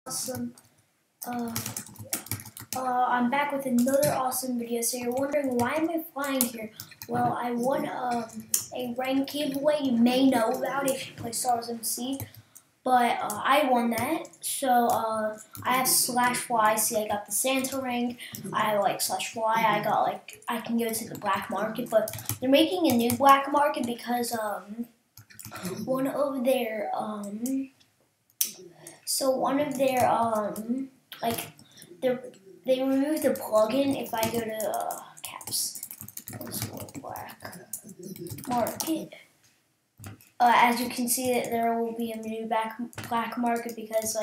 Awesome. Uh, I'm back with another awesome video. So you're wondering, why am I flying here? Well, I won a rank giveaway. You may know about it if you play Star Wars MC. But I won that. So I have /Y. See, I got the Santa rank. I like /Y. I got I can go to the black market, but they're making a new black market because one of their so one of their they removed the plugin. If I go to caps, let's go black market. As you can see, that there will be a new black market because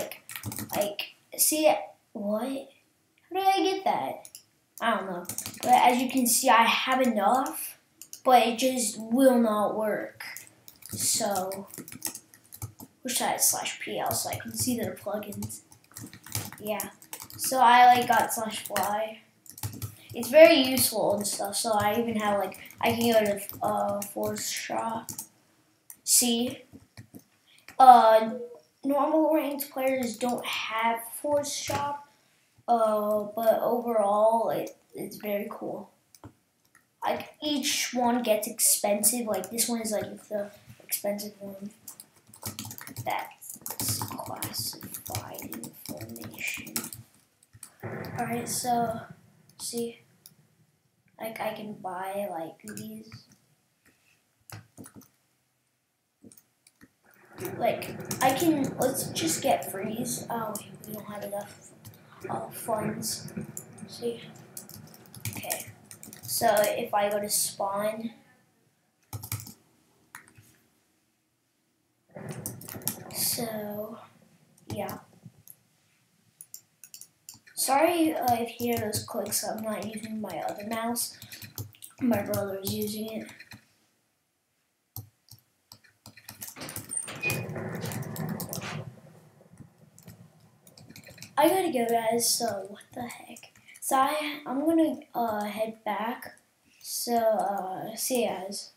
see what? How did I get that? I don't know. But as you can see, I have enough, but it just will not work. So wish I had /PL so I can see their plugins. Yeah. So I got /Y. It's very useful and stuff. So I even have I can go to Force Shop. See, normal ranked players don't have Force Shop, but overall it's very cool. Each one gets expensive. This one is the expensive one. That's classified information. Alright, so see, I can buy these. Let's just get freeze. Oh, we don't have enough funds. See? Okay. So if I go to spawn, so yeah. Sorry if you hear those clicks. I'm not using my other mouse. My brother is using it. I gotta go, guys, so what the heck. So I'm gonna head back. So see you guys.